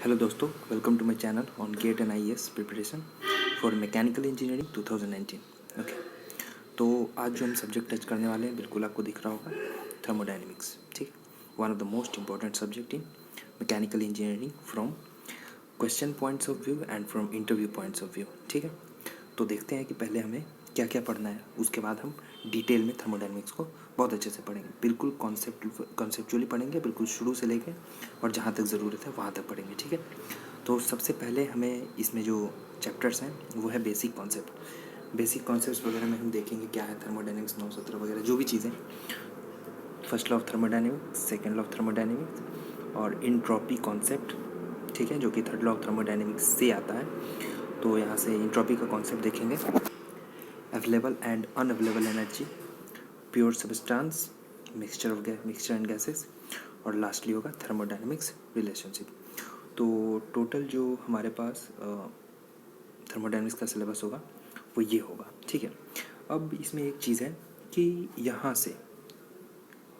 Hello दोस्तों, welcome to my channel on GATE and IAS preparation for mechanical engineering 2019। Okay, तो आज जो हम सब्जेक्ट टच करने वाले हैं बिल्कुल आपको दिख रहा होगा, थर्मोडायनेमिक्स। ठीक, one of the most important subject in mechanical engineering from question points of view and from interview points of view. ठीक है, तो देखते हैं कि पहले हमें क्या क्या पढ़ना है, उसके बाद हम डिटेल में थर्मोडायनेमिक्स को बहुत अच्छे से पढ़ेंगे। बिल्कुल कॉन्सेप्चुअली पढ़ेंगे, बिल्कुल शुरू से लेके और जहाँ तक ज़रूरत है वहाँ तक पढ़ेंगे। ठीक है, तो सबसे पहले हमें इसमें जो चैप्टर्स हैं वो है बेसिक कॉन्सेप्ट। बेसिक कॉन्सेप्ट्स वगैरह में हम देखेंगे क्या है थर्मोडायनेमिक्स 917 वगैरह जो भी चीज़ें, first law of thermodynamics, second law of thermodynamics और इंट्रॉपी कॉन्सेप्ट। ठीक है, जो कि थर्ड लॉ ऑफ थर्मोडायनेमिक्स से आता है। तो यहाँ से इंट्रॉपी का कॉन्सेप्ट देखेंगे, available and unavailable energy, pure substance, mixture and gases, और लास्टली होगा थर्मोडायनेमिक्स रिलेशनशिप। तो टोटल जो हमारे पास थर्मोडायनेमिक्स का सिलेबस होगा वो ये होगा। ठीक है, अब इसमें एक चीज़ है कि यहाँ से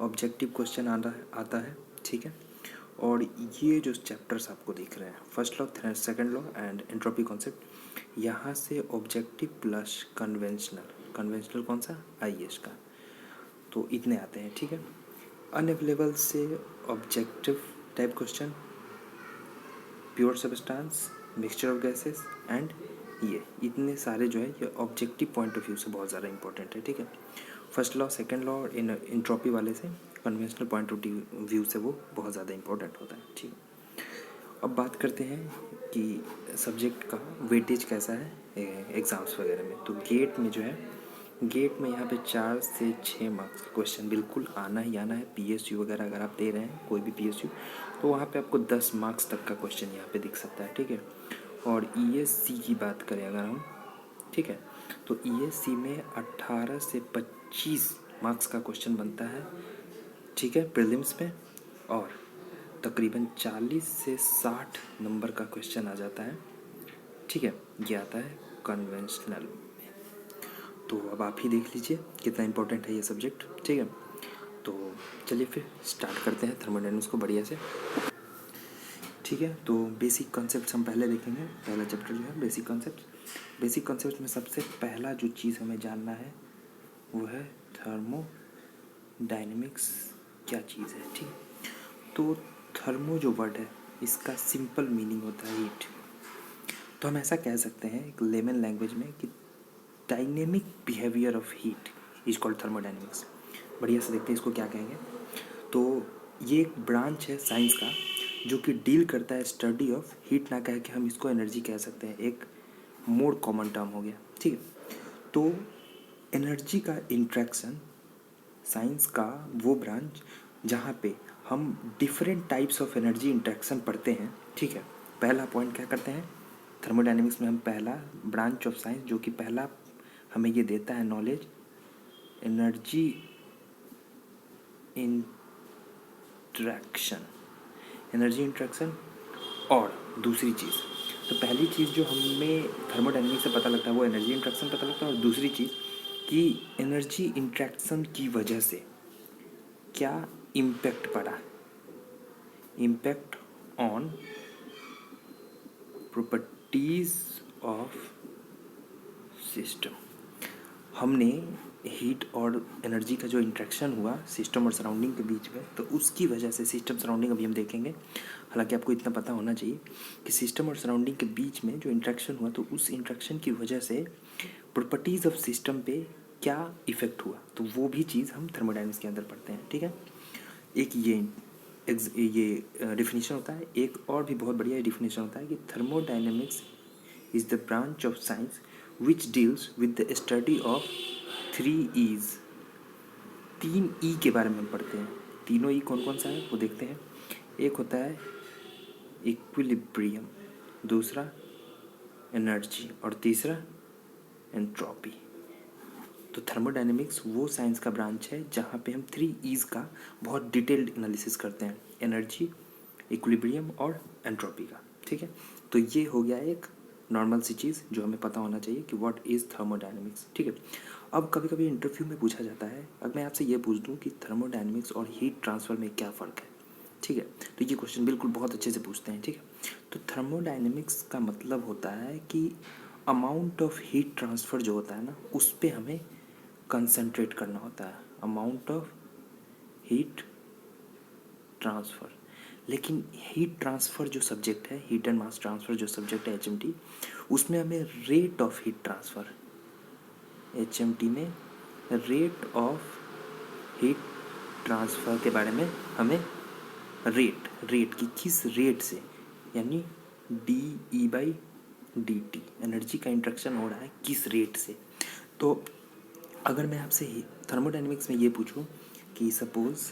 ऑब्जेक्टिव क्वेश्चन आता है। ठीक है, और ये जो चैप्टर्स आपको दिख रहे हैं, first law, second law and entropy concept, यहाँ से ऑब्जेक्टिव प्लस कन्वेंशनल कौन सा, आईएएस का, तो इतने आते हैं। ठीक है, अनअवेलेबल से objective type question, pure substance, mixture of gases and ये इतने सारे जो है ये ऑब्जेक्टिव पॉइंट ऑफ व्यू से बहुत ज़्यादा इंपॉर्टेंट है। ठीक है, फर्स्ट लॉ, सेकंड लॉ और इंट्रॉपी वाले से कन्वेंशनल पॉइंट ऑफ व्यू से वो बहुत ज़्यादा इंपॉर्टेंट होता है। ठीक है, अब बात करते हैं कि सब्जेक्ट का वेटेज कैसा है एग्ज़ाम्स वगैरह में। तो गेट में जो है, गेट में यहाँ पे 4 से 6 मार्क्स का क्वेश्चन बिल्कुल आना ही आना है। पीएसयू वगैरह अगर आप दे रहे हैं, कोई भी पीएसयू, तो वहाँ पे आपको 10 मार्क्स तक का क्वेश्चन यहाँ पे दिख सकता है। ठीक है, और ईएससी की बात करें अगर हम, ठीक है, तो ईएससी में 18 से 25 मार्क्स का क्वेश्चन बनता है। ठीक है, प्रीलिम्स में, और तकरीबन 40 से 60 नंबर का क्वेश्चन आ जाता है। ठीक है, ये आता है कन्वेंशनल में। तो अब आप ही देख लीजिए कितना इंपॉर्टेंट है ये सब्जेक्ट। ठीक है, तो चलिए फिर स्टार्ट करते हैं थर्मोडायनेमिक्स को बढ़िया से। ठीक है, तो बेसिक कॉन्सेप्ट्स हम पहले देखेंगे। पहला चैप्टर जो है बेसिक कॉन्सेप्ट्स। बेसिक कॉन्सेप्ट्स में सबसे पहला जो चीज़ हमें जानना है वो है थर्मोडायनेमिक्स क्या चीज़ है। ठीक, तो थर्मो जो वर्ड है इसका सिंपल मीनिंग होता है हीट। तो हम ऐसा कह सकते हैं एक लेमन लैंग्वेज में कि dynamic behaviour of heat is called thermodynamics. बढ़िया से देखते हैं इसको क्या कहेंगे। तो ये एक ब्रांच है साइंस का जो कि डील करता है स्टडी ऑफ हीट, ना कह के हम इसको एनर्जी कह सकते हैं, एक मोर कॉमन टर्म हो गया। ठीक है, तो एनर्जी का इंट्रैक्शन, साइंस का वो ब्रांच जहाँ पे हम different types of energy interaction पढ़ते हैं। ठीक है, पहला पॉइंट क्या करते हैं थर्मोडायनेमिक्स में, हम पहला ब्रांच ऑफ साइंस जो कि पहला हमें ये देता है knowledge, energy interaction, energy interaction. और दूसरी चीज़, तो पहली चीज़ जो हमें थर्मोडायनेमिक्स से पता लगता है वो एनर्जी इंट्रैक्शन पता लगता है, और दूसरी चीज़ कि एनर्जी इंट्रैक्शन की वजह से क्या इम्पैक्ट पड़ा, impact on properties of system. हमने हीट और एनर्जी का जो इंट्रैक्शन हुआ सिस्टम और सराउंडिंग के बीच में, तो उसकी वजह से सिस्टम सराउंडिंग अभी हम देखेंगे। हालांकि आपको इतना पता होना चाहिए कि सिस्टम और सराउंडिंग के बीच में जो इंट्रैक्शन हुआ, तो उस इंट्रैक्शन की वजह से प्रॉपर्टीज़ ऑफ सिस्टम पे क्या इफ़ेक्ट हुआ, तो वो भी चीज़ हम थर्मोडायनेमिक्स के अंदर पढ़ते हैं। ठीक है, एक ये डिफिनीशन होता है। एक और भी बहुत बढ़िया डिफिनीशन होता है कि thermodynamics is the branch of science which deals with the study of 3 E's। 3 E के बारे में हम पढ़ते हैं। तीनों ई कौन कौन सा है वो देखते हैं। एक होता है इक्विलिब्रियम, दूसरा एनर्जी, और तीसरा एंट्रोपी। तो थर्मोडायनेमिक्स वो साइंस का ब्रांच है जहाँ पे हम 3 E's का बहुत डिटेल्ड एनालिसिस करते हैं, एनर्जी, इक्विलिब्रियम और एंट्रोपी का। ठीक है, तो ये हो गया एक नॉर्मल सी चीज़ जो हमें पता होना चाहिए कि व्हाट इज़ थर्मोडायनेमिक्स। ठीक है, अब कभी कभी इंटरव्यू में पूछा जाता है, अगर मैं आपसे ये पूछ दूँ कि थर्मोडायनेमिक्स और हीट ट्रांसफ़र में क्या फ़र्क है। ठीक है। तो ये क्वेश्चन बिल्कुल बहुत अच्छे से पूछते हैं। ठीक है, तो थर्मोडाइनमिक्स का मतलब होता है कि अमाउंट ऑफ हीट ट्रांसफ़र जो होता है ना, उस पर हमें कंसंट्रेट करना होता है, अमाउंट ऑफ हीट ट्रांसफ़र। लेकिन हीट ट्रांसफ़र जो सब्जेक्ट है, हीट एंड मास ट्रांसफ़र जो सब्जेक्ट है HMT, उसमें हमें rate of heat transfer, HMT में रेट ऑफ हीट ट्रांसफ़र के बारे में हमें रेट की किस रेट से, यानी DE/dt एनर्जी का इंट्रैक्शन हो रहा है किस रेट से। तो अगर मैं आपसे थर्मोडाइनमिक्स में ये पूछूं कि सपोज़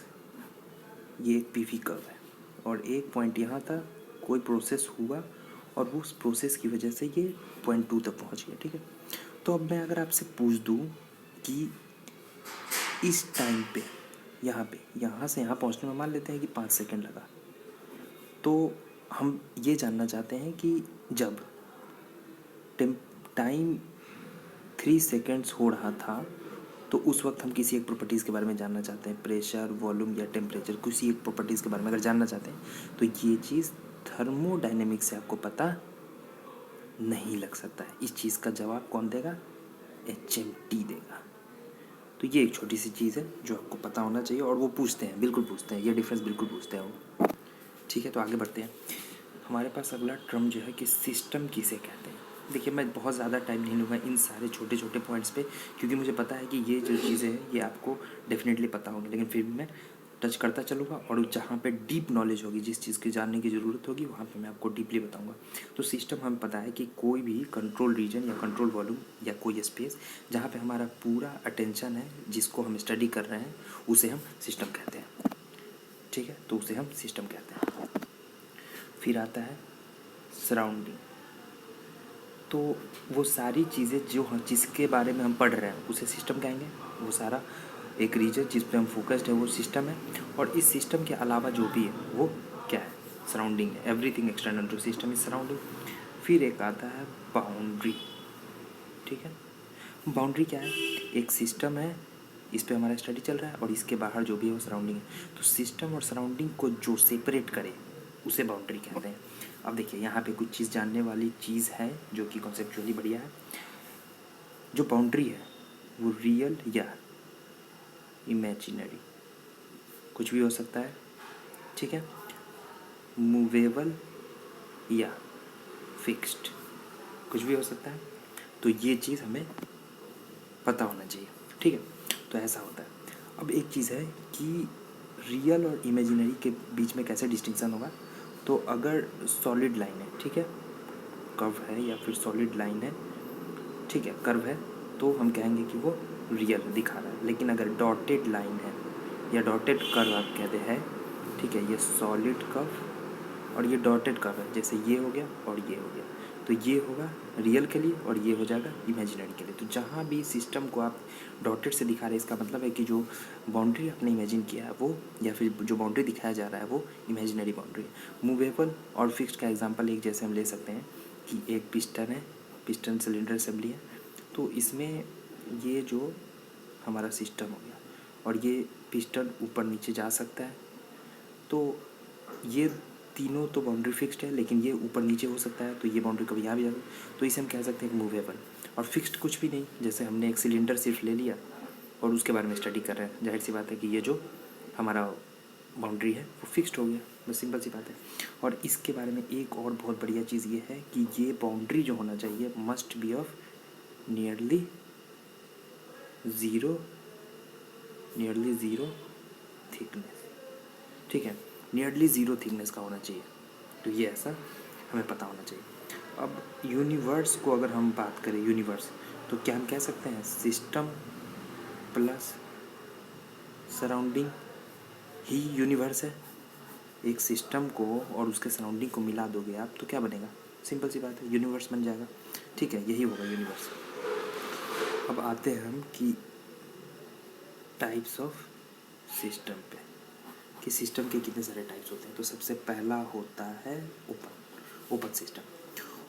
ये एक PV कर्व है और एक पॉइंट यहाँ था, कोई प्रोसेस हुआ और वो उस प्रोसेस की वजह से ये पॉइंट 2 तक पहुँच गया। ठीक है, तो अब मैं अगर आपसे पूछ दूँ कि इस टाइम पे यहाँ से यहाँ पहुँचने में मान लेते हैं कि 5 सेकेंड लगा, तो हम ये जानना चाहते हैं कि जब टाइम 3 सेकेंड्स हो रहा था, तो उस वक्त हम किसी एक प्रॉपर्टीज़ के बारे में जानना चाहते हैं, प्रेशर, वॉल्यूम या टेम्परेचर, किसी एक प्रॉपर्टीज़ के बारे में अगर जानना चाहते हैं, तो ये चीज़ थर्मोडायनेमिक्स से आपको पता नहीं लग सकता है। इस चीज़ का जवाब कौन देगा? HMT देगा। तो ये एक छोटी सी चीज़ है जो आपको पता होना चाहिए, और वो पूछते हैं, बिल्कुल पूछते हैं, ये डिफरेंस बिल्कुल पूछते हैं वो। ठीक है, तो आगे बढ़ते हैं। हमारे पास अगला टर्म जो है कि सिस्टम किसे कहते हैं। देखिए, मैं बहुत ज़्यादा टाइम नहीं लूँगा इन सारे छोटे छोटे पॉइंट्स पे, क्योंकि मुझे पता है कि ये जो चीज़ें हैं ये आपको डेफिनेटली पता होंगी, लेकिन फिर भी मैं टच करता चलूँगा, और जहाँ पे डीप नॉलेज होगी, जिस चीज़ की जानने की ज़रूरत होगी, वहाँ पे मैं आपको डीपली बताऊँगा। तो सिस्टम हमें पता है कि कोई भी कंट्रोल रीजन या कंट्रोल वॉल्यूम या कोई स्पेस जहाँ पे हमारा पूरा अटेंशन है, जिसको हम स्टडी कर रहे हैं, उसे हम सिस्टम कहते हैं। ठीक है, तो उसे हम सिस्टम कहते हैं। फिर आता है सराउंडिंग। तो वो सारी चीज़ें जो जिसके बारे में हम पढ़ रहे हैं उसे सिस्टम कहेंगे। वो सारा एक रीजन जिस पे हम फोकस्ड है वो सिस्टम है, और इस सिस्टम के अलावा जो भी है वो क्या है? सराउंडिंग है। Everything external to system is surrounding. फिर एक आता है बाउंड्री। ठीक है, बाउंड्री क्या है? एक सिस्टम है, इस पे हमारा स्टडी चल रहा है, और इसके बाहर जो भी है वो सराउंडिंग है। तो सिस्टम और सराउंडिंग को जो सेपरेट करे उसे बाउंड्री कहते हैं। अब देखिए, यहाँ पे कुछ चीज़ जानने वाली चीज़ है जो कि कॉन्सेप्चुअली बढ़िया है। जो बाउंड्री है वो रियल या इमेजिनरी कुछ भी हो सकता है। ठीक है, मूवेबल या फिक्स्ड कुछ भी हो सकता है। तो ये चीज़ हमें पता होना चाहिए। ठीक है, तो ऐसा होता है। अब एक चीज़ है कि रियल और इमेजिनरी के बीच में कैसे डिस्टिंक्शन होगा। तो अगर सॉलिड लाइन है, ठीक है, कर्व है या फिर सॉलिड लाइन है, ठीक है, कर्व है, तो हम कहेंगे कि वो रियल दिखा रहा है। लेकिन अगर डॉटेड लाइन है या डॉटेड कर्व आप कहते हैं, ठीक है, ये सॉलिड कर्व और ये डॉटेड कर्व है, जैसे ये हो गया और ये हो गया, तो ये होगा रियल के लिए और ये हो जाएगा इमेजिनरी के लिए। तो जहाँ भी सिस्टम को आप डॉटेड से दिखा रहे हैं, इसका मतलब है कि जो बाउंड्री आपने इमेजिन किया है वो, या फिर जो बाउंड्री दिखाया जा रहा है वो इमेजिनरी बाउंड्री है। मूवेबल और फिक्स्ड का एग्जांपल एक जैसे हम ले सकते हैं कि एक पिस्टन है, पिस्टन सिलेंडर असेंबली है, तो इसमें ये जो हमारा सिस्टम हो गया, और ये पिस्टन ऊपर नीचे जा सकता है, तो ये तीनों तो बाउंड्री फिक्स्ड है, लेकिन ये ऊपर नीचे हो सकता है, तो ये बाउंड्री कभी यहाँ भी जा सकती है, तो इसे हम कह सकते हैं मूवेबल। और फिक्स्ड कुछ भी नहीं, जैसे हमने एक सिलेंडर सिर्फ ले लिया और उसके बारे में स्टडी कर रहे हैं, जाहिर सी बात है कि ये जो हमारा बाउंड्री है वो फिक्स्ड हो गया, बस सिंपल सी बात है। और इसके बारे में एक और बहुत बढ़िया चीज़ ये है कि ये बाउंड्री जो होना चाहिए must be of nearly zero thickness. ठीक है, नियरली ज़ीरो थिकनेस का होना चाहिए। तो ये ऐसा हमें पता होना चाहिए। अब यूनिवर्स को अगर हम बात करें, यूनिवर्स, तो क्या हम कह सकते हैं सिस्टम प्लस सराउंडिंग ही यूनिवर्स है। एक सिस्टम को और उसके सराउंडिंग को मिला दोगे आप तो क्या बनेगा? सिंपल सी बात है, यूनिवर्स बन जाएगा। ठीक है, यही होगा यूनिवर्स। अब आते हैं हम कि टाइप्स ऑफ सिस्टम पे, कि सिस्टम के कितने सारे टाइप्स होते हैं। तो सबसे पहला होता है ओपन सिस्टम।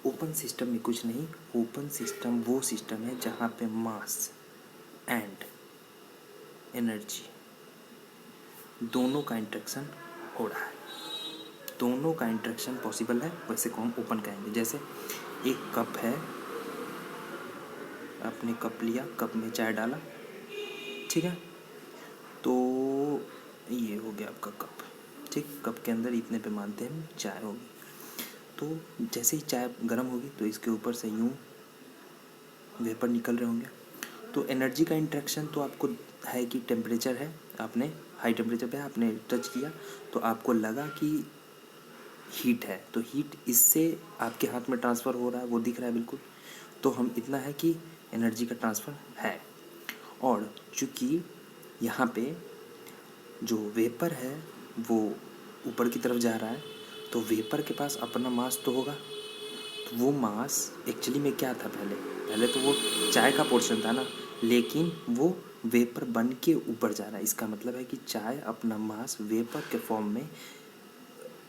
ओपन सिस्टम में कुछ नहीं, ओपन सिस्टम वो सिस्टम है जहाँ पे मास एंड एनर्जी दोनों का इंटरेक्शन हो रहा है। दोनों का इंटरेक्शन पॉसिबल है, वैसे को हम ओपन कहेंगे। जैसे एक कप है, आपने कप लिया, कप में चाय डाला, ठीक है, तो ये हो गया आपका कप, ठीक। कप के अंदर इतने पे मानते हैं चाय होगी। तो जैसे ही चाय गर्म होगी तो इसके ऊपर से यूँ वेपर निकल रहे होंगे। तो एनर्जी का इंटरेक्शन तो आपको है कि टेम्परेचर है, आपने हाई टेम्परेचर पे आपने टच किया तो आपको लगा कि हीट है, तो हीट इससे आपके हाथ में ट्रांसफ़र हो रहा है, वो दिख रहा है बिल्कुल। तो हम इतना है कि एनर्जी का ट्रांसफ़र है। और चूँकि यहाँ पे जो वेपर है वो ऊपर की तरफ जा रहा है, तो वेपर के पास अपना मास तो होगा। तो वो मास एक्चुअली में क्या था, पहले तो वो चाय का पोर्शन था ना, लेकिन वो वेपर बन के ऊपर जा रहा है। इसका मतलब है कि चाय अपना मास वेपर के फॉर्म में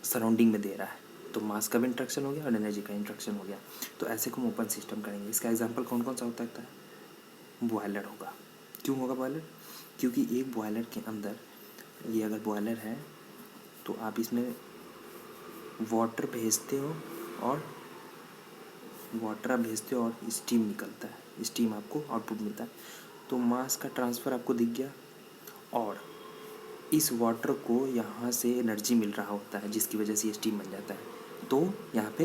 सराउंडिंग में दे रहा है। तो मास का भी इंट्रैक्शन हो गया और एनर्जी का इंट्रैक्शन हो गया। तो ऐसे को हम ओपन सिस्टम करेंगे। इसका एग्जांपल कौन कौन सा हो सकता है? बॉयलर होगा। क्यों होगा बॉयलर? क्योंकि एक बॉयलर के अंदर, ये अगर बॉयलर है तो आप इसमें वाटर भेजते हो और स्टीम निकलता है, स्टीम आपको आउटपुट मिलता है। तो मास का ट्रांसफ़र आपको दिख गया और इस वाटर को यहाँ से एनर्जी मिल रहा होता है, जिसकी वजह से ये स्टीम बन जाता है। तो यहाँ पे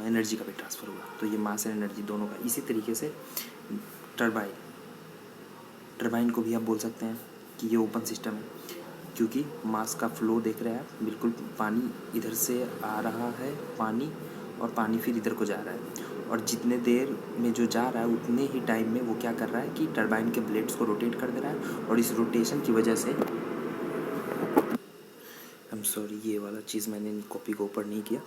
एनर्जी का भी ट्रांसफ़र हुआ। तो ये मास एंड एनर्जी दोनों का। इसी तरीके से टरबाइन को भी आप बोल सकते हैं कि ये ओपन सिस्टम है, क्योंकि मास का फ्लो देख रहे हैं आप, बिल्कुल पानी इधर से आ रहा है, और पानी फिर इधर को जा रहा है, और जितने देर में जो जा रहा है उतने ही टाइम में वो क्या कर रहा है कि टरबाइन के ब्लेड्स को रोटेट कर दे रहा है। और इस रोटेशन की वजह से, आई एम सॉरी, ये वाला चीज़ मैंने कॉपी को ऊपर नहीं किया,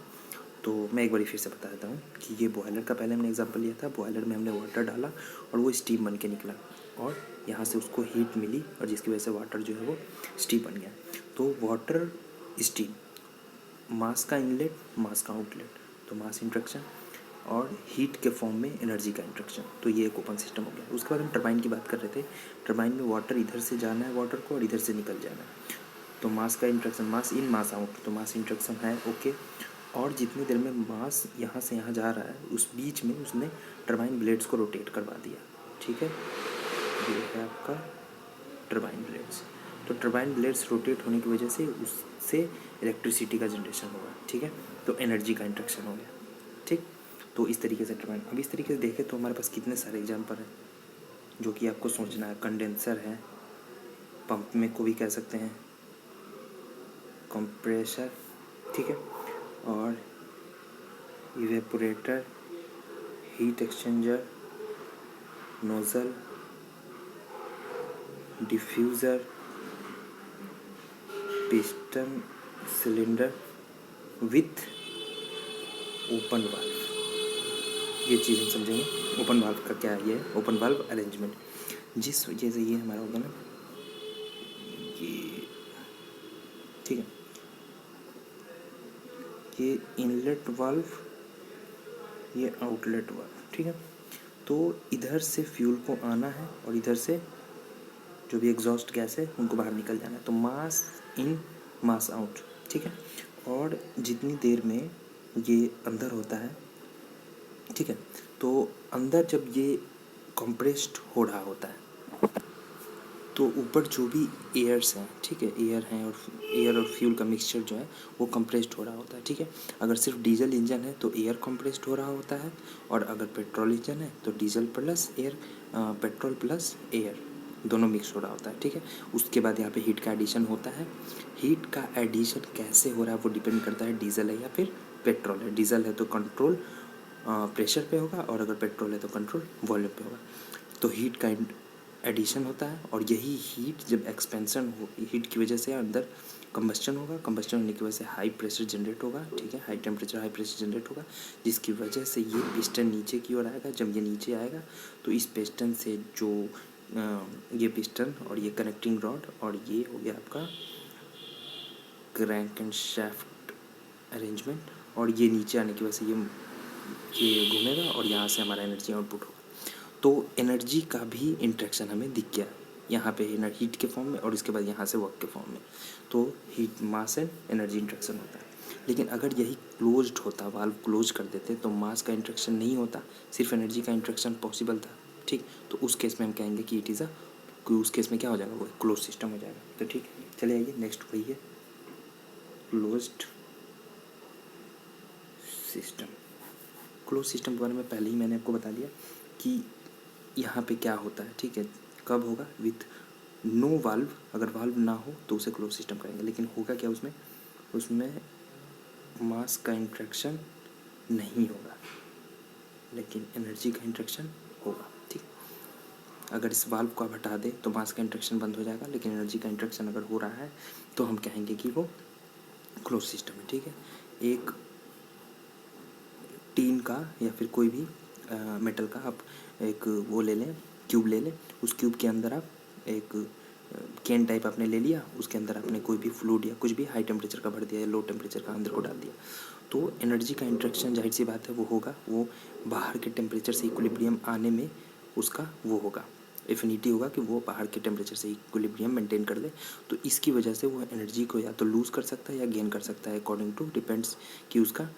तो मैं एक बार फिर से बता देता हूँ कि ये बॉयलर का पहले हमने एग्जांपल लिया था। बॉयलर में हमने वाटर डाला और वो स्टीम बन के निकला, और यहाँ से उसको हीट मिली, और जिसकी वजह से वाटर जो है वो स्टीम बन गया। तो वाटर स्टीम, मास का इनलेट, मास का आउटलेट, तो मास इंट्रैक्शन, और हीट के फॉर्म में एनर्जी का इंट्रैक्शन। तो ये एक ओपन सिस्टम हो गया। उसके बाद हम टरबाइन की बात कर रहे थे। टरबाइन में वाटर इधर से जाना है वाटर को, और इधर से निकल जाना है। तो मास का इंट्रैक्शन, मास इन मास आउट, तो मास इंट्रैक्शन है, ओके। और जितनी देर में मास यहाँ से यहाँ जा रहा है, उस बीच में उसने टरबाइन ब्लेड्स को रोटेट करवा दिया, ठीक है। ये है आपका टरबाइन ब्लेड्स। तो टरबाइन ब्लेड्स रोटेट होने की वजह से उससे इलेक्ट्रिसिटी का जनरेशन होगा, ठीक है। तो एनर्जी का इंट्रैक्शन हो गया, ठीक। तो इस तरीके से टरबाइन। अब इस तरीके से देखें तो हमारे पास कितने सारे एग्जाम्पल हैं जो कि आपको सोचना है। कंडेंसर है, पंप में को भी कह सकते हैं, कंप्रेसर, ठीक है, और evaporator, heat exchanger, nozzle, diffuser, piston, cylinder with open valve. ये चीज़ हम समझेंगे। ओपन वाल्व का क्या है? ये ओपन वाल्व अरेंजमेंट, जिस वजह से ये हमारा होगा ना, ये ठीक है, ये इनलेट वाल्व, ये आउटलेट वाल्व, ठीक है। तो इधर से फ्यूल को आना है और इधर से जो भी एग्जॉस्ट गैस है उनको बाहर निकल जाना है। तो मास इन, मास आउट, ठीक है। और जितनी देर में ये अंदर होता है, ठीक है, तो अंदर जब ये कंप्रेस्ड हो रहा होता है तो ऊपर जो भी एयर्स हैं, ठीक है, एयर और फ्यूल का मिक्सचर जो है वो कंप्रेस्ड हो रहा होता है, ठीक है। अगर सिर्फ डीजल इंजन है तो एयर कंप्रेस्ड हो रहा होता है, और अगर पेट्रोल इंजन है तो diesel plus air, petrol plus air दोनों मिक्स हो रहा होता है, ठीक है। उसके बाद यहाँ पे हीट का एडिशन होता है। हीट का एडिशन कैसे हो रहा है वो डिपेंड करता है डीजल है या फिर पेट्रोल है। डीजल है तो कंट्रोल प्रेशर पे होगा, और अगर पेट्रोल है तो कंट्रोल वॉल्यूम पे होगा। तो हीट का एडिशन होता है, और यही हीट जब एक्सपेंशन हो, हीट की वजह से अंदर कंबस्चन होगा। कंबस्चन होने की वजह से हाई प्रेशर जनरेट होगा, ठीक है, high temperature high pressure generate होगा, जिसकी वजह से ये पिस्टन नीचे की ओर आएगा। जब ये नीचे आएगा तो इस पिस्टन से जो ये पिस्टन और ये कनेक्टिंग रॉड, और ये हो गया आपका क्रैंक एंड शाफ्ट अरेंजमेंट, और ये नीचे आने की वजह से ये घूमेगा और यहाँ से हमारा एनर्जी आउटपुट होगा। तो एनर्जी का भी इंट्रैक्शन हमें दिख गया, यहाँ पे हीट के फॉर्म में और इसके बाद यहाँ से वर्क के फॉर्म में। तो heat mass and energy interaction होता है। लेकिन अगर यही क्लोज्ड होता, वाल्व क्लोज कर देते तो मास का इंट्रैक्शन नहीं होता, सिर्फ एनर्जी का इंट्रैक्शन पॉसिबल था। ठीक, तो उस केस में हम कहेंगे कि इट इज़ अ, उस केस में क्या हो जाएगा, वो क्लोज सिस्टम हो जाएगा। तो ठीक, चले आइए नेक्स्ट वही है क्लोज्ड सिस्टम। क्लोज सिस्टम के बारे में पहले ही मैंने आपको बता दिया कि यहाँ पे क्या होता है। ठीक है, कब होगा, विथ नो वाल्व, अगर वाल्व ना हो तो उसे क्लोज सिस्टम करेंगे। लेकिन होगा क्या उसमें, उसमें मास का इंट्रैक्शन नहीं होगा, लेकिन एनर्जी का इंट्रैक्शन होगा। ठीक, अगर इस वाल्व को आप हटा दें तो मास का इंट्रैक्शन बंद हो जाएगा, लेकिन एनर्जी का इंट्रैक्शन अगर हो रहा है तो हम कहेंगे कि वो क्लोज सिस्टम है। ठीक है, एक टीन का या फिर कोई भी मेटल का आप एक वो ले लें, क्यूब ले लें, उस क्यूब के अंदर आप एक कैन टाइप आपने ले लिया, उसके अंदर आपने कोई भी फ्लूइड या कुछ भी हाई टेम्परेचर का भर दिया या लो टेम्परेचर का अंदर को डाल दिया, तो एनर्जी का इंट्रैक्शन जाहिर सी बात है वो होगा, वो बाहर के टेम्परेचर से इक्विलिब्रियम आने में उसका वो होगा, एफिनिटी होगा कि वो बाहर के टेम्परेचर से इक्विलिब्रियम मेंटेन कर ले। तो इसकी वजह से वो एनर्जी को या तो लूज़ कर सकता है या गेन कर सकता है, अकॉर्डिंग टू डिपेंड्स कि उसका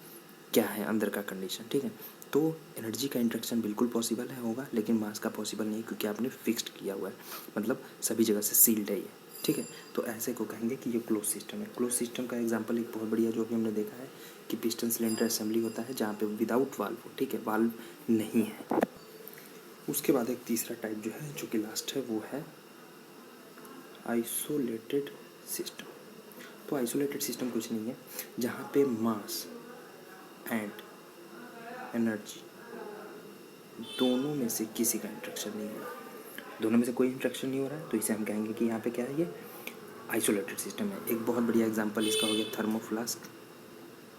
क्या है अंदर का कंडीशन। ठीक है, तो एनर्जी का इंट्रैक्शन बिल्कुल पॉसिबल है, होगा, लेकिन मास का पॉसिबल नहीं, क्योंकि आपने फिक्स्ड किया हुआ है, मतलब सभी जगह से सील्ड है ये। ठीक है, तो ऐसे को कहेंगे कि ये क्लोज सिस्टम है। क्लोज सिस्टम का एग्जांपल एक बहुत बढ़िया जो भी हमने देखा है कि पिस्टन सिलेंडर असेंबली होता है जहाँ पे विदाउट वाल्व हो। ठीक है, वाल्व नहीं है। उसके बाद एक तीसरा टाइप जो है, जो कि लास्ट है, वो है आइसोलेटेड सिस्टम। तो आइसोलेटेड सिस्टम कुछ नहीं है जहाँ पे मास एंड एनर्जी दोनों में से किसी का इंट्रैक्शन नहीं हो रहा, दोनों में से कोई इंट्रैक्शन नहीं हो रहा है, तो इसे हम कहेंगे कि यहाँ पे क्या है, ये आइसोलेटेड सिस्टम है। एक बहुत बढ़िया एग्जांपल इसका हो गया थर्मोफ्लास्क,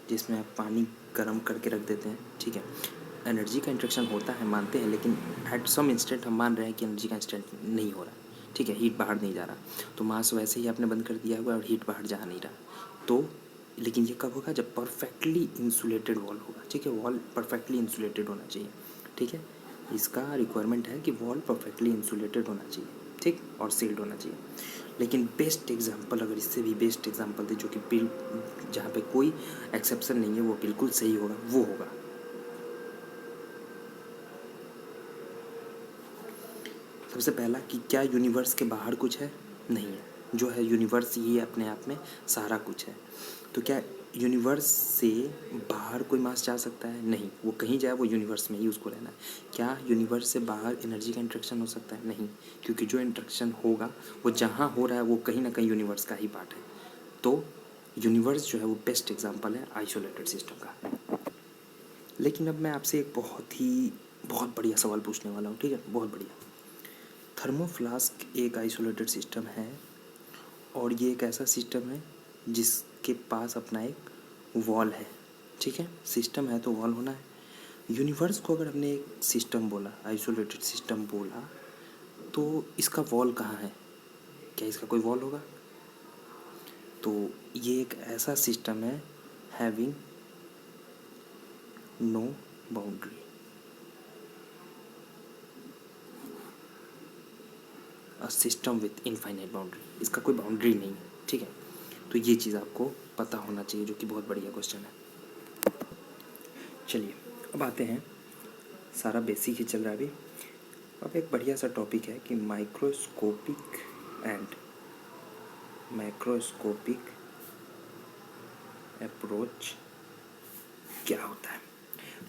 जिसमें आप पानी गर्म करके रख देते हैं। ठीक है, एनर्जी का इंट्रैक्शन होता है मानते हैं, लेकिन एट सम इंस्टेंट हम मान रहे हैं कि एनर्जी का इंस्टेंट नहीं हो रहा है। ठीक है, हीट बाहर नहीं जा रहा, तो मास वैसे ही आपने बंद कर दिया हुआ और हीट बाहर जा नहीं रहा। तो लेकिन ये कब होगा, जब परफेक्टली इंसुलेटेड वॉल होगा। ठीक है, वॉल परफेक्टली इंसुलेटेड होना चाहिए। ठीक है, इसका रिक्वायरमेंट है कि वॉल परफेक्टली इंसुलेटेड होना चाहिए, ठीक, और सील्ड होना चाहिए। लेकिन बेस्ट एग्जांपल, अगर इससे भी बेस्ट एग्जांपल दे, जो कि जहाँ पे कोई एक्सेप्शन नहीं है, वो बिल्कुल सही होगा, वो होगा सबसे पहला कि क्या यूनिवर्स के बाहर कुछ है, नहीं है, जो है यूनिवर्स ही अपने आप में सारा कुछ है। तो क्या यूनिवर्स से बाहर कोई मास जा सकता है, नहीं, वो कहीं जाए वो यूनिवर्स में ही उसको रहना है। क्या यूनिवर्स से बाहर एनर्जी का इंट्रैक्शन हो सकता है, नहीं, क्योंकि जो इंट्रैक्शन होगा वो जहाँ हो रहा है वो कहीं ना कहीं यूनिवर्स का ही पार्ट है। तो यूनिवर्स जो है वो बेस्ट एग्जाम्पल है आइसोलेटेड सिस्टम का। लेकिन अब मैं आपसे एक बहुत बढ़िया सवाल पूछने वाला हूँ। ठीक है, बहुत बढ़िया। थर्मोफ्लास्क एक आइसोलेटेड सिस्टम है, और ये एक ऐसा सिस्टम है जिसके पास अपना एक वॉल है। ठीक है, सिस्टम है तो वॉल होना है। यूनिवर्स को अगर हमने एक सिस्टम बोला, आइसोलेटेड सिस्टम बोला, तो इसका वॉल कहाँ है, क्या इसका कोई वॉल होगा? तो ये एक ऐसा सिस्टम है having no boundary, a system with infinite boundary, इसका कोई बाउंड्री नहीं है। ठीक है, तो ये चीज़ आपको पता होना चाहिए, जो कि बहुत बढ़िया क्वेश्चन है। चलिए अब आते हैं, सारा बेसिक ही चल रहा है अभी। अब एक बढ़िया सा टॉपिक है कि माइक्रोस्कोपिक एंड मैक्रोस्कोपिक अप्रोच क्या होता है।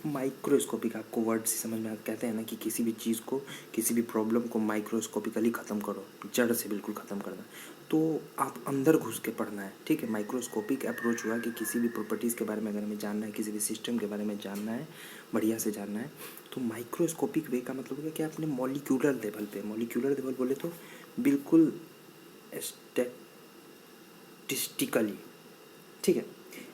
माइक्रोस्कोपिक आपको वर्ड से समझ में आता, कहते हैं ना कि किसी भी चीज़ को, किसी भी प्रॉब्लम को माइक्रोस्कोपिकली ख़त्म करो, जड़ से बिल्कुल ख़त्म करना, तो आप अंदर घुस के पढ़ना है। ठीक है, माइक्रोस्कोपिक अप्रोच हुआ कि किसी भी प्रॉपर्टीज़ के बारे में अगर हमें जानना है, किसी भी सिस्टम के बारे में जानना है, बढ़िया से जानना है, तो माइक्रोस्कोपिक वे का मतलब है कि आपने मॉलिक्यूलर लेवल पे, मॉलिक्यूलर लेवल बोले तो बिल्कुल स्टैटिस्टिकली, ठीक है,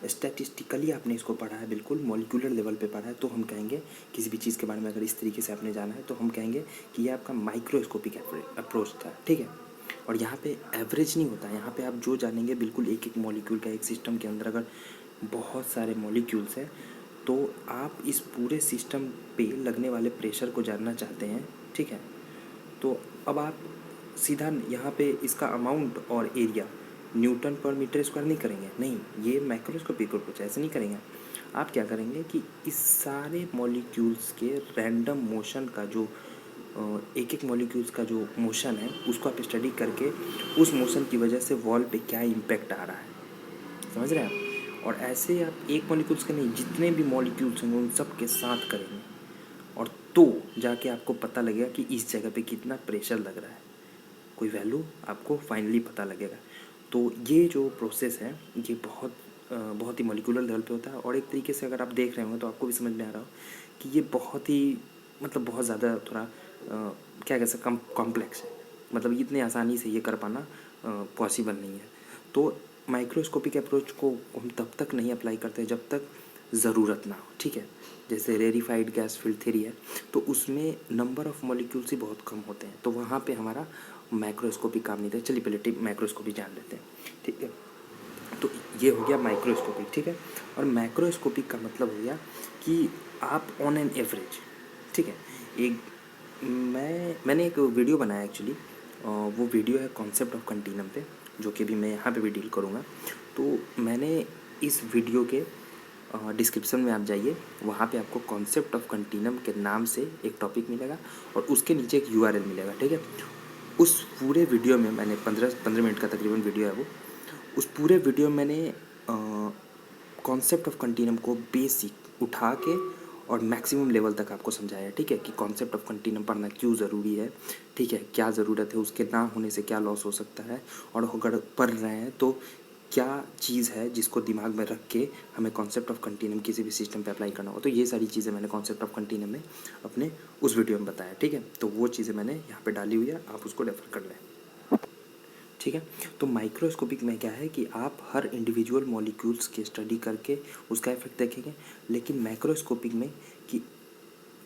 स्टैटिस्टिकली आपने इसको पढ़ा है, बिल्कुल मॉलिक्यूलर लेवल पे पढ़ा है, तो हम कहेंगे किसी भी चीज़ के बारे में अगर इस तरीके से आपने जाना है तो हम कहेंगे कि ये आपका माइक्रोस्कोपिक अप्रोच था। ठीक है, और यहाँ पे एवरेज नहीं होता, यहाँ पे आप जो जानेंगे बिल्कुल एक एक मॉलिक्यूल का, एक सिस्टम के अंदर अगर बहुत सारे मॉलिक्यूल्स हैं तो आप इस पूरे सिस्टम पे लगने वाले प्रेशर को जानना चाहते हैं। ठीक है, तो अब आप सीधा यहाँ पे इसका अमाउंट और एरिया न्यूटन पर मीटर स्क्वायर नहीं करेंगे, नहीं, ये माइक्रोस्कोपिक अप्रोच ऐसे नहीं करेंगे। आप क्या करेंगे कि इस सारे मॉलिक्यूल्स के रैंडम मोशन का जो एक एक मॉलिक्यूल्स का जो मोशन है उसको आप स्टडी करके उस मोशन की वजह से वॉल पे क्या इम्पैक्ट आ रहा है, समझ रहे हैं आप। और ऐसे आप एक मॉलिक्यूल्स के नहीं, जितने भी मॉलिक्यूल्स होंगे उन सब के साथ करेंगे, और तो जाके आपको पता लगेगा कि इस जगह पे कितना प्रेशर लग रहा है, कोई वैल्यू आपको फाइनली पता लगेगा। तो ये जो प्रोसेस है ये बहुत ही मॉलिक्यूलर लेवल पे होता है, और एक तरीके से अगर आप देख रहे होंगे तो आपको भी समझ में आ रहा हो कि ये बहुत ही मतलब बहुत ज़्यादा थोड़ा क्या कह सकते कॉम्प्लेक्स है, मतलब इतने आसानी से ये कर पाना पॉसिबल नहीं है। तो माइक्रोस्कोपिक अप्रोच को हम तब तक नहीं अप्लाई करते जब तक ज़रूरत ना हो, ठीक है। जैसे रेरिफाइड गैस फील्ड थ्योरी है, तो उसमें नंबर ऑफ़ मॉलिक्यूल्स ही बहुत कम होते हैं, तो वहाँ पे हमारा माइक्रोस्कोपी काम नहीं था। चलिए पहले माइक्रोस्कोपी जान लेते हैं, ठीक है। तो ये हो गया माइक्रोस्कोपिक, ठीक है। और मैक्रोस्कोपिक का मतलब हो गया कि आप ऑन एन एवरेज, ठीक है। एक मैंने एक वीडियो बनाया एक्चुअली, वो वीडियो है कॉन्सेप्ट ऑफ कंटीनम पे, जो कि अभी मैं यहाँ पे भी डील करूँगा। तो मैंने इस वीडियो के डिस्क्रिप्शन में आप जाइए, वहाँ पे आपको कॉन्सेप्ट ऑफ कंटीनम के नाम से एक टॉपिक मिलेगा और उसके नीचे एक यूआरएल मिलेगा, ठीक है। उस पूरे वीडियो में मैंने 15 मिनट का तकरीबन वीडियो है वो, उस पूरे वीडियो में मैंने कॉन्सेप्ट ऑफ कंटीनम को बेसिक उठा के और मैक्सिमम लेवल तक आपको समझाया, ठीक है, कि कॉन्सेप्ट ऑफ कंटीनम पढ़ना क्यों ज़रूरी है, ठीक है, क्या ज़रूरत है, उसके ना होने से क्या लॉस हो सकता है, और अगर पढ़ रहे हैं तो क्या चीज़ है जिसको दिमाग में रख के हमें कॉन्सेप्ट ऑफ कंटीनम किसी भी सिस्टम पे अप्लाई करना हो। तो ये सारी चीज़ें मैंने कॉन्सेप्ट ऑफ कंटीनम में अपने उस वीडियो में बताया, ठीक है। तो वो चीज़ें मैंने यहाँ पे डाली हुई है, आप उसको रेफर कर लें, ठीक है। तो माइक्रोस्कोपिक में क्या है कि आप हर इंडिविजुअल मॉलिक्यूल्स की स्टडी करके उसका इफेक्ट देखेंगे, लेकिन मैक्रोस्कोपिक में कि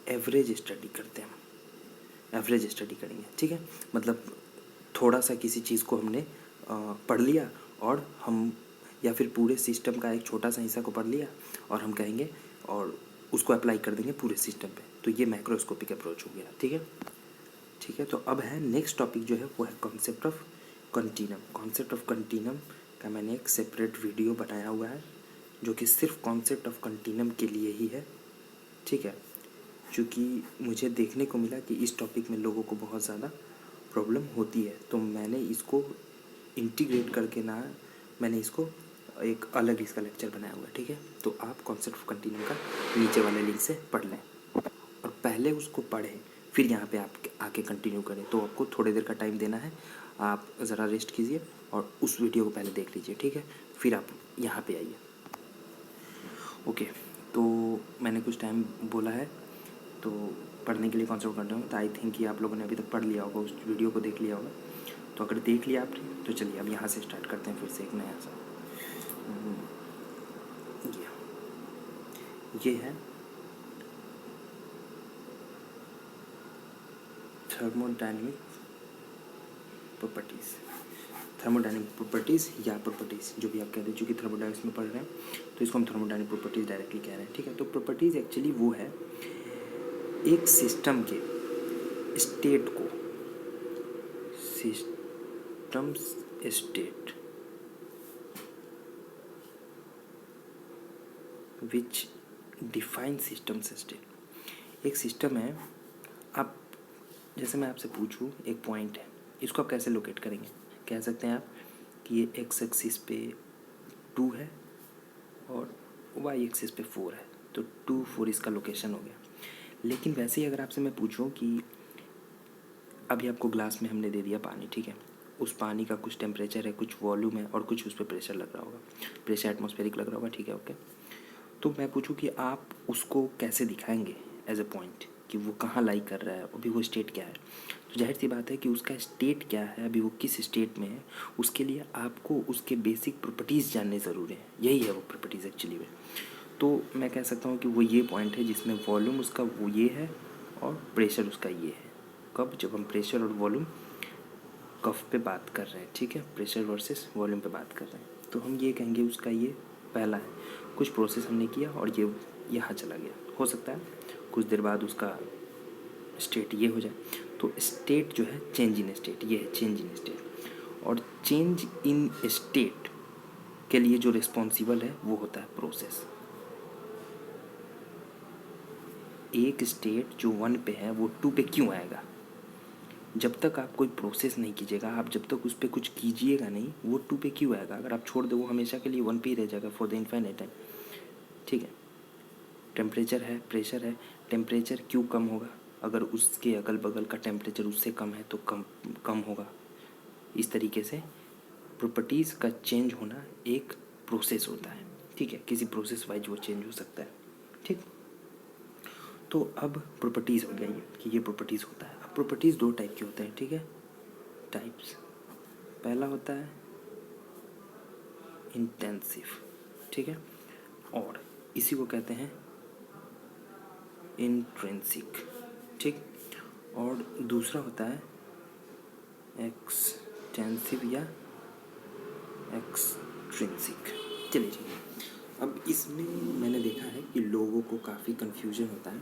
एवरेज स्टडी करते हैं हम, एवरेज स्टडी करेंगे, ठीक है। मतलब थोड़ा सा किसी चीज़ को हमने पढ़ लिया, और हम या फिर पूरे सिस्टम का एक छोटा सा हिस्सा को पढ़ लिया और हम कहेंगे और उसको अप्लाई कर देंगे पूरे सिस्टम पे, तो ये माइक्रोस्कोपिक अप्रोच हो गया, ठीक है। ठीक है, तो अब है नेक्स्ट टॉपिक जो है वो है concept of continuum. Concept of continuum का मैंने एक सेपरेट वीडियो बनाया हुआ है जो कि सिर्फ कॉन्सेप्ट ऑफ कंटीनम के लिए ही है, ठीक है। क्योंकि मुझे देखने को मिला कि इस टॉपिक में लोगों को बहुत ज़्यादा प्रॉब्लम होती है, तो मैंने इसको इंटीग्रेट करके ना, मैंने इसको एक अलग इसका लेक्चर बनाया हुआ है, ठीक है। तो आप कॉन्सेप्ट ऑफ कंटीनम का नीचे वाले लिंक से पढ़ लें, और पहले उसको पढ़ें फिर यहाँ पे आप आके कंटिन्यू करें। तो आपको थोड़ी देर का टाइम देना है, आप ज़रा रेस्ट कीजिए और उस वीडियो को पहले देख लीजिए, ठीक है, फिर आप यहाँ पे आइए। ओके, तो मैंने कुछ टाइम बोला है तो पढ़ने के लिए कॉन्सेप्ट करते हूँ, तो आई थिंक कि आप लोगों ने अभी तक पढ़ लिया होगा, उस वीडियो को देख लिया होगा। तो अगर देख लिया आपने तो चलिए अब यहाँ से स्टार्ट करते हैं फिर से एक नया सा। ये है थर्मोडायनेमिक प्रॉपर्टीज़, थर्मोडायनेमिक प्रॉपर्टीज़ या प्रॉपर्टीज़ जो भी आप कहते हैं, चूँकि थर्मोडायनेमिक्स में पढ़ रहे हैं तो इसको हम थर्मोडायनेमिक प्रॉपर्टीज़ डायरेक्टली कह रहे हैं, ठीक है। तो प्रॉपर्टीज़ एक्चुअली वो है एक सिस्टम के स्टेट को, system state which define systems state. एक सिस्टम है, आप जैसे मैं आपसे पूछूं एक पॉइंट है, इसको आप कैसे लोकेट करेंगे, कह सकते हैं आप कि ये एक्स एक्सिस पे 2 है और वाई एक्सिस पे 4 है, तो 2 4 इसका लोकेशन हो गया। लेकिन वैसे ही अगर आपसे मैं पूछूं कि अभी आपको ग्लास में हमने दे दिया पानी, ठीक है, उस पानी का कुछ टेम्परेचर है, कुछ वॉल्यूम है और कुछ उस पर प्रेशर लग रहा होगा, प्रेशर एटमॉस्फेरिक लग रहा होगा, ठीक है, ओके। तो मैं पूछूं कि आप उसको कैसे दिखाएंगे एज ए पॉइंट कि वो कहाँ लाई कर रहा है, अभी वो स्टेट क्या है। तो जाहिर सी बात है कि उसका स्टेट क्या है, अभी वो किस स्टेट में है, उसके लिए आपको उसके बेसिक प्रॉपर्टीज़ जानने ज़रूरी हैं, यही है वो प्रॉपर्टीज़ एक्चुअली में। तो मैं कह सकता हूँ कि वो ये पॉइंट है जिसमें वॉल्यूम उसका वो ये है और प्रेशर उसका ये है। कब, जब हम प्रेशर और वॉल्यूम कफ पे बात कर रहे हैं, ठीक है, प्रेशर वर्सेस वॉल्यूम पे बात कर रहे हैं, तो हम ये कहेंगे उसका ये पहला है, कुछ प्रोसेस हमने किया और ये यहाँ चला गया, हो सकता है कुछ देर बाद उसका स्टेट ये हो जाए, तो स्टेट जो है चेंज इन स्टेट, ये है चेंज इन स्टेट। और चेंज इन स्टेट के लिए जो रिस्पॉन्सिबल है वो होता है प्रोसेस। एक स्टेट जो 1 पे है वो 2 पे क्यों आएगा? जब तक आप कोई प्रोसेस नहीं कीजिएगा, आप जब तक उस पर कुछ कीजिएगा नहीं, वो 2 पे क्यों आएगा? अगर आप छोड़ दो वो हमेशा के लिए 1 पे ही रह जाएगा फॉर द इनफाइनाइट टाइम। ठीक है, टेम्परेचर है, प्रेशर है, टेम्परेचर क्यों कम होगा? अगर उसके अगल बगल का टेम्परेचर उससे कम है तो कम होगा। इस तरीके से प्रॉपर्टीज़ का चेंज होना एक प्रोसेस होता है। ठीक है, किसी प्रोसेस वाइज वो चेंज हो सकता है। ठीक, तो अब प्रॉपर्टीज़ हो गया ये कि ये प्रॉपर्टीज़ होता है। अब प्रॉपर्टीज़ 2 टाइप के होते हैं। ठीक है, टाइप्स। पहला होता है इंटेंसिव, ठीक है, और इसी को कहते हैं इंट्रिंसिक। ठीक, और दूसरा होता है एक्सटेंसिव या एक्सट्रिंसिक। चलिए जी, अब इसमें मैंने देखा है कि लोगों को काफ़ी कन्फ्यूजन होता है।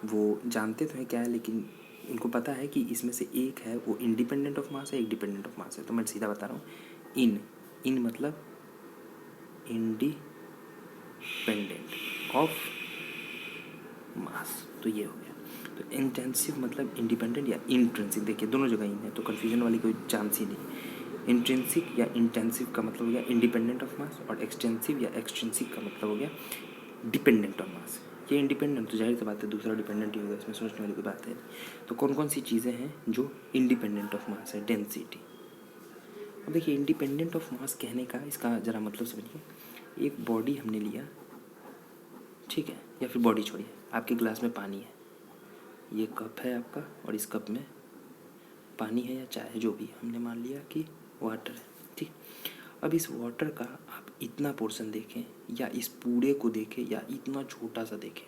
वो जानते तो हैं क्या है, लेकिन उनको पता है कि इसमें से एक है वो इंडिपेंडेंट ऑफ मास है, एक डिपेंडेंट ऑफ मास है। तो मैं सीधा बता रहा हूँ, इन मतलब इंडिपेंडेंट ऑफ मास, तो ये हो गया। तो इंटेंसिव मतलब इंडिपेंडेंट या इंट्रिंसिक। देखिए दोनों जगह इन है, तो कन्फ्यूजन वाली कोई चांस ही नहीं। इंट्रिंसिक या इंटेंसिव का मतलब हो गया इंडिपेंडेंट ऑफ मास, और एक्सटेंसिव या एक्सट्रिंसिक का मतलब हो गया डिपेंडेंट ऑन मास। ये इंडिपेंडेंट तो जाहिर सी बात है, दूसरा डिपेंडेंट ही होगा, इसमें सोचने वाली कोई बात है नहीं। तो कौन कौन सी चीज़ें हैं जो इंडिपेंडेंट ऑफ मास है? डेंसिटी। अब देखिए इंडिपेंडेंट ऑफ मास कहने का इसका ज़रा मतलब समझिए। एक बॉडी हमने लिया, ठीक है, या फिर बॉडी छोड़िए, आपके गिलास में पानी है, ये कप है आपका, और इस कप में पानी है या चाय है, जो भी हमने मान लिया कि वाटर है। ठीक, अब इस वाटर का आप इतना पोर्शन देखें या इस पूरे को देखें या इतना छोटा सा देखें,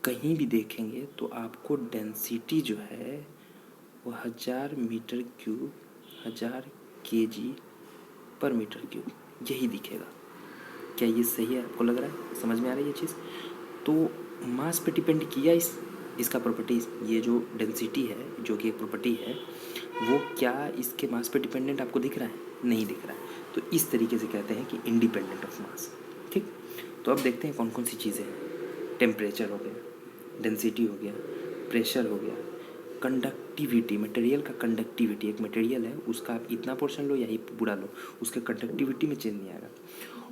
कहीं भी देखेंगे तो आपको डेंसिटी जो है वो 1000 मीटर क्यूब, 1000 केजी पर मीटर क्यूब, यही दिखेगा। क्या ये सही है? आपको लग रहा है, समझ में आ रही है ये चीज़? तो मास पे डिपेंड किया इसका प्रॉपर्टीज़, ये जो डेंसिटी है जो कि एक प्रॉपर्टी है, वो क्या इसके मास पे डिपेंडेंट आपको दिख रहा है? नहीं दिख रहा है। तो इस तरीके से कहते हैं कि इंडिपेंडेंट ऑफ मास। ठीक, तो अब देखते हैं कौन कौन सी चीज़ें हैं। टेम्परेचर हो गया, डेंसिटी हो गया, प्रेशर हो गया, कंडक्टिविटी, मटेरियल का कंडक्टिविटी, एक मटेरियल है उसका आप इतना पोर्शन लो या ही पूरा लो, उसके कंडक्टिविटी में चेंज नहीं आएगा।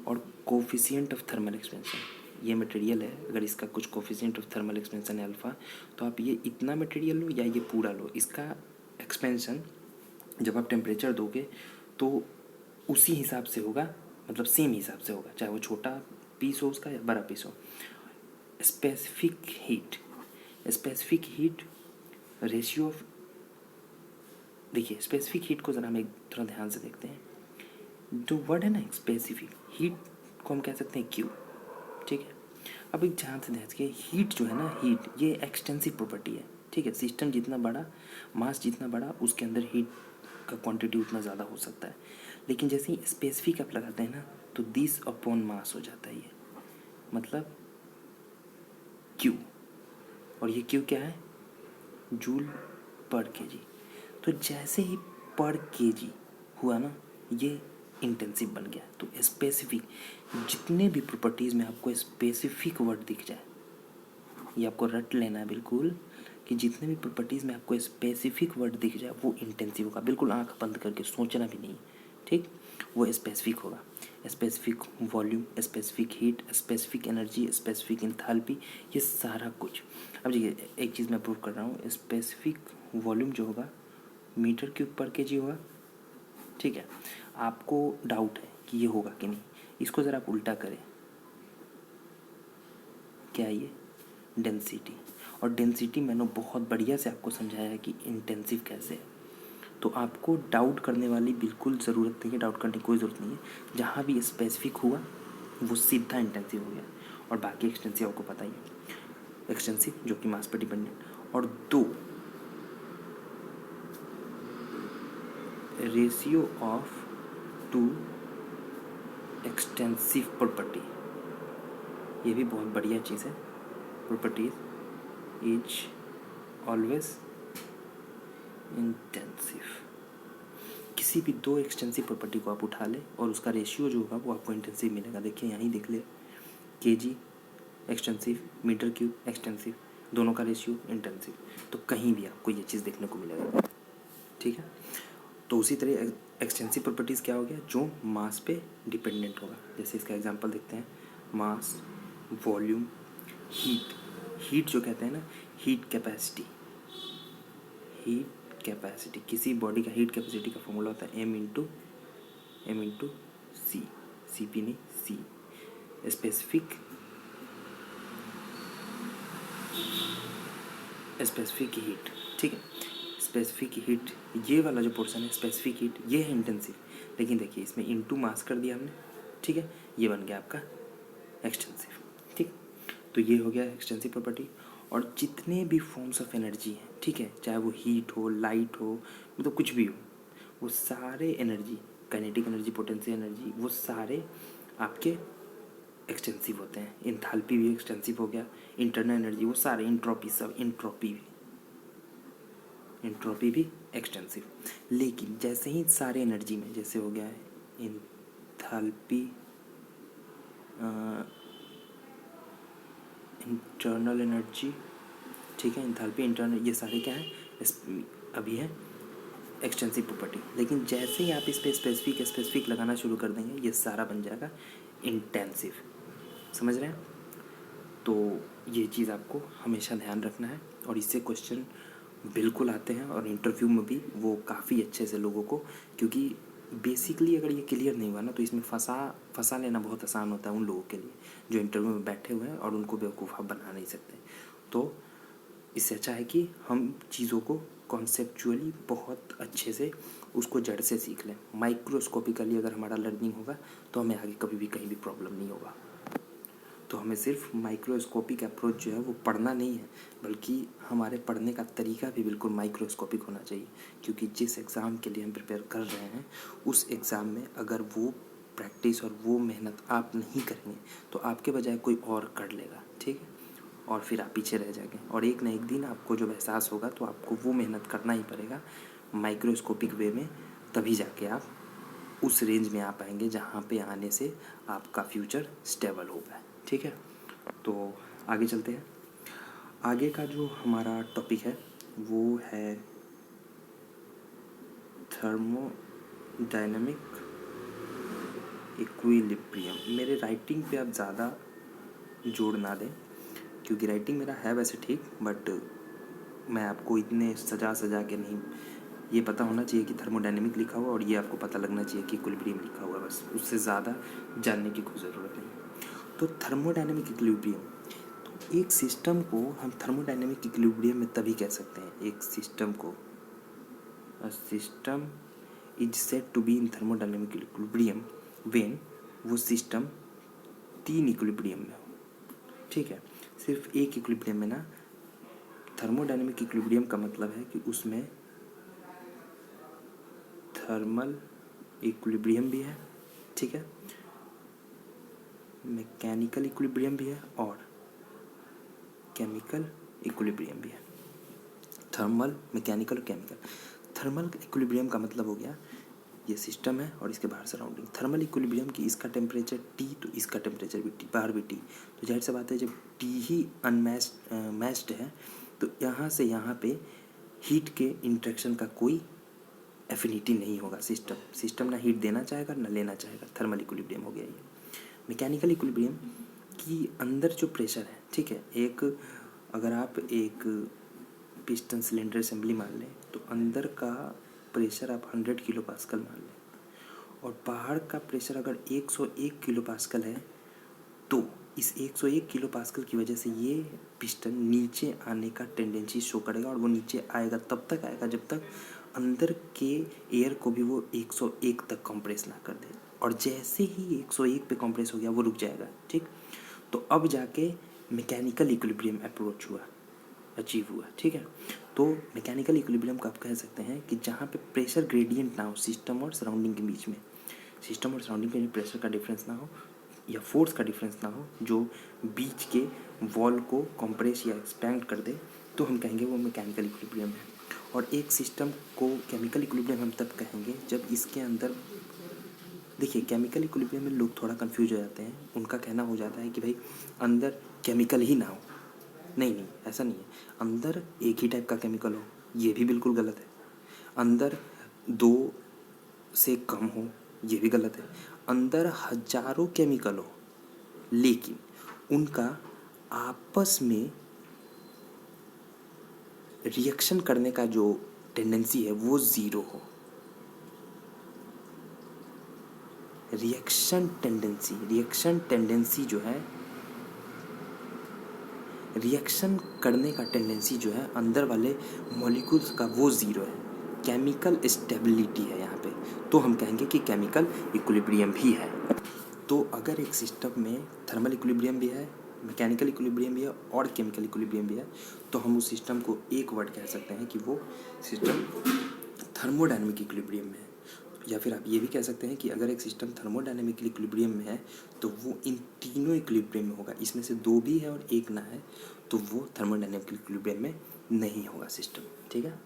और कोफिशिएंट ऑफ थर्मल एक्सपेंशन, ये मटेरियल है, अगर इसका कुछ कोफिशिएंट ऑफ थर्मल एक्सपेंशन है अल्फ़ा, तो आप ये इतना मटेरियल लो या ये पूरा लो, इसका एक्सपेंशन जब आप टेम्परेचर दोगे तो उसी हिसाब से होगा, मतलब सेम हिसाब से होगा, चाहे वो छोटा पीस हो उसका या बड़ा पीस हो। स्पेसिफिक हीट रेशियो ऑफ, देखिए स्पेसिफिक हीट को ज़रा हम एक थोड़ा ध्यान से देखते हैं। जो वर्ड है ना स्पेसिफिक हीट को हम कह सकते हैं क्यू। ठीक है, अब एक ध्यान से ध्यान के, हीट जो है ना, हीट ये एक्सटेंसिव प्रॉपर्टी है। ठीक है, सिस्टम जितना बड़ा, मास जितना बड़ा, उसके अंदर हीट का क्वांटिटी उतना ज़्यादा हो सकता है। लेकिन जैसे ही स्पेसिफिक आप लगाते हैं ना, तो दिस अपॉन मास हो जाता है ये, मतलब क्यू। और ये क्यू क्या है? जूल पर केजी। तो जैसे ही पर केजी हुआ ना, ये इंटेंसिव बन गया। तो स्पेसिफिक, जितने भी प्रॉपर्टीज़ में आपको स्पेसिफिक वर्ड दिख जाए, ये आपको रट लेना है बिल्कुल, कि जितने भी प्रॉपर्टीज़ में आपको स्पेसिफिक वर्ड दिख जाए वो इंटेंसिव होगा। बिल्कुल आंख बंद करके सोचना भी नहीं। ठीक, वो स्पेसिफिक होगा। Specific volume, specific heat, specific energy, specific enthalpy, ये सारा कुछ। अब देखिए एक चीज़ मैं प्रूव कर रहा हूँ, स्पेसिफिक वॉल्यूम जो होगा मीटर क्यूब पर केजी होगा। ठीक है, आपको डाउट है कि ये होगा कि नहीं, इसको ज़रा आप उल्टा करें, क्या ये डेंसिटी, और डेंसिटी मैंने बहुत बढ़िया से आपको समझाया है कि इंटेंसिव कैसे है। तो आपको डाउट करने वाली बिल्कुल ज़रूरत नहीं है, डाउट करने की कोई ज़रूरत नहीं है। जहाँ भी स्पेसिफिक हुआ वो सीधा इंटेंसिव हो गया, और बाकी एक्सटेंसिव आपको पता ही है। एक्सटेंसिव जो कि मास पर डिपेंडेंट, और 2 ratio of two extensive property, ये भी बहुत बढ़िया चीज़ है। Properties is always intensive. किसी भी दो एक्सटेंसिव प्रॉपर्टी को आप उठा लें और उसका रेशियो जो होगा वो आपको इंटेंसिव मिलेगा। देखिए यहाँ ही देख ले, kg extensive, metre cube extensive, दोनों का रेशियो इंटेंसिव। तो कहीं भी आपको ये चीज़ देखने को मिलेगा, ठीक है। तो उसी तरह एक्सटेंसिव प्रॉपर्टीज़ क्या हो गया, जो मास पे डिपेंडेंट होगा। जैसे इसका एग्जांपल देखते हैं, मास, वॉल्यूम, हीट। हीट जो कहते हैं ना, हीट कैपेसिटी, हीट कैपेसिटी, किसी बॉडी का हीट कैपेसिटी का फॉर्मूला होता है एम इंटू सी, सी पी नहीं सी। स्पेसिफिक हीट, ठीक है। स्पेसिफिक हीट, ये वाला जो पोर्शन है स्पेसिफिक हीट, ये है इंटेंसिव। लेकिन देखिए इसमें इंटू मास कर दिया हमने, ठीक है, ये बन गया आपका एक्सटेंसिव, ठीक। तो ये हो गया एक्सटेंसिव प्रॉपर्टी। और जितने भी फॉर्म्स ऑफ एनर्जी हैं, ठीक है, चाहे वो हीट हो, लाइट हो, मतलब कुछ भी हो, वो सारे energy, kinetic energy, potential energy, वो सारे आपके एक्सटेंसिव होते हैं। इंथैल्पी भी एक्सटेंसिव हो गया, इंटरनल एनर्जी, वो सारे, इंट्रोपी, सब इंट्रोपी भी एक्सटेंसिव। लेकिन जैसे ही सारे एनर्जी में, जैसे हो गया है इंथैल्पी, इंटरनल एनर्जी, ठीक है, इंथैल्पी, इंटरनल, ये सारे क्या हैं, अभी है एक्सटेंसिव प्रॉपर्टी। लेकिन जैसे ही आप इस पर स्पेसिफिक लगाना शुरू कर देंगे, ये सारा बन जाएगा इंटेंसिव। समझ रहे हैं? तो ये चीज़ आपको हमेशा ध्यान रखना है, और इससे क्वेश्चन बिल्कुल आते हैं, और इंटरव्यू में भी वो काफ़ी अच्छे से लोगों को, क्योंकि बेसिकली अगर ये क्लियर नहीं हुआ ना, तो इसमें फंसा लेना बहुत आसान होता है उन लोगों के लिए जो इंटरव्यू में बैठे हुए हैं और उनको बेवकूफ़ आप बना नहीं सकते। तो इससे अच्छा है कि हम चीज़ों को कॉन्सेप्चुअली बहुत अच्छे से उसको जड़ से सीख लें। माइक्रोस्कोपिकली अगर हमारा लर्निंग होगा तो हमें आगे कभी भी कहीं भी प्रॉब्लम नहीं होगा। तो हमें सिर्फ माइक्रोस्कोपिक अप्रोच जो है वो पढ़ना नहीं है, बल्कि हमारे पढ़ने का तरीका भी बिल्कुल माइक्रोस्कोपिक होना चाहिए। क्योंकि जिस एग्ज़ाम के लिए हम प्रिपेयर कर रहे हैं, उस एग्ज़ाम में अगर वो प्रैक्टिस और वो मेहनत आप नहीं करेंगे तो आपके बजाय कोई और कर लेगा, ठीक है, और फिर आप पीछे रह जाएंगे। और एक ना एक दिन आपको जब एहसास होगा तो आपको वो मेहनत करना ही पड़ेगा माइक्रोस्कोपिक वे में, तभी जाके आप उस रेंज में आ पाएंगे जहाँ पे आने से आपका फ्यूचर स्टेबल होगा, ठीक है। तो आगे चलते हैं। आगे का जो हमारा टॉपिक है वो है थर्मोडायनेमिक इक्विलिब्रियम। मेरे राइटिंग पे आप ज़्यादा जोड़ ना दें, क्योंकि राइटिंग मेरा है वैसे ठीक, बट मैं आपको इतने सजा के नहीं, ये पता होना चाहिए कि थर्मोडायनेमिक लिखा हुआ, और ये आपको पता लगना चाहिए कि इक्विलिब्रियम लिखा हुआ, बस उससे ज़्यादा जानने की कोई ज़रूरत नहीं। तो थर्मोडायनेमिक इक्विलिब्रियम, तो एक सिस्टम को हम थर्मोडायनेमिक इक्विलिब्रियम में तभी कह सकते हैं, एक सिस्टम को, a system is said to be in thermodynamic equilibrium when वो सिस्टम 3 इक्विलिब्रियम में हो, ठीक है। सिर्फ एक इक्विलिब्रियम में ना, थर्मोडायनेमिक इक्विलिब्रियम का मतलब है कि उसमें थर्मल इक्विलिब्रियम भी है, ठीक है, मैकेनिकल इक्विलिब्रियम भी है, और केमिकल इक्विलिब्रियम भी है। थर्मल, मैकेनिकल और केमिकल। थर्मल इक्विलिब्रियम का मतलब हो गया, ये सिस्टम है और इसके बाहर सराउंडिंग। थर्मल इक्विलिब्रियम की इसका टेम्परेचर T, तो इसका टेम्परेचर भी T, बाहर भी T। तो जाहिर सी बात है, जब T ही मैच्ड है तो यहाँ से यहाँ पे हीट के इंट्रैक्शन का कोई एफिनिटी नहीं होगा। सिस्टम ना हीट देना चाहेगा ना लेना चाहेगा। थर्मल इक्विलिब्रियम हो गया ये। मैकेनिकल इक्विलिब्रियम की अंदर जो प्रेशर है, ठीक है, एक, अगर आप एक पिस्टन सिलेंडर असेंबली मान लें तो अंदर का प्रेशर आप 100 किलो पास्कल मान लें, और बाहर का प्रेशर अगर 101 किलो पास्कल है, तो इस 101 किलो पास्कल की वजह से ये पिस्टन नीचे आने का टेंडेंसी शो करेगा, और वो नीचे आएगा तब तक आएगा जब तक अंदर के एयर को भी वो 101 तक कंप्रेस ना कर दे। और जैसे ही 101 पे कंप्रेस हो गया वो रुक जाएगा, ठीक। तो अब जाके मैकेनिकल इक्विलिब्रियम अप्रोच हुआ, अचीव हुआ, ठीक है। तो मैकेनिकल इक्विलिब्रियम को आप कह सकते हैं कि जहाँ पे प्रेशर ग्रेडियंट ना हो सिस्टम और सराउंडिंग के बीच में, सिस्टम और सराउंडिंग के बीच प्रेशर का डिफरेंस ना हो या फोर्स का डिफरेंस ना हो जो बीच के वॉल को कंप्रेस या एक्सपैंड कर दे, तो हम कहेंगे वो मैकेनिकल इक्विलिब्रियम है। और एक सिस्टम को केमिकल इक्विलिब्रियम हम तब कहेंगे जब इसके अंदर, देखिए केमिकल इक्विलिब्रियम में लोग थोड़ा कंफ्यूज हो जाते हैं, उनका कहना हो जाता है कि भाई अंदर केमिकल ही ना हो। नहीं नहीं, ऐसा नहीं है। अंदर एक ही टाइप का केमिकल हो, ये भी बिल्कुल गलत है। अंदर दो से कम हो, ये भी गलत है। अंदर हजारों केमिकल हो लेकिन उनका आपस में रिएक्शन करने का जो टेंडेंसी है वो ज़ीरो हो। रिएक्शन टेंडेंसी जो है, रिएक्शन करने का टेंडेंसी जो है अंदर वाले मॉलिक्यूल्स का, वो ज़ीरो है। केमिकल स्टेबिलिटी है यहाँ पे, तो हम कहेंगे कि केमिकल इक्विलिब्रियम भी है। तो अगर एक सिस्टम में थर्मल इक्विलिब्रियम भी है, मैकेनिकल इक्विलिब्रियम भी है और केमिकल इक्विलिब्रियम भी है, तो हम उस सिस्टम को एक वर्ड कह सकते हैं कि वो सिस्टम थर्मोडायनेमिक इक्विलिब्रियम में है। या फिर आप ये भी कह सकते हैं कि अगर एक सिस्टम थर्मोडायनेमिक इक्विलिब्रियम में है तो वो इन तीनों इक्विलिब्रियम में होगा, इसमें से दो भी है और एक ना है, तो वो थर्मोडायनेमिक इक्विलिब्रियम में नहीं होगा सिस्टम। ठीक है।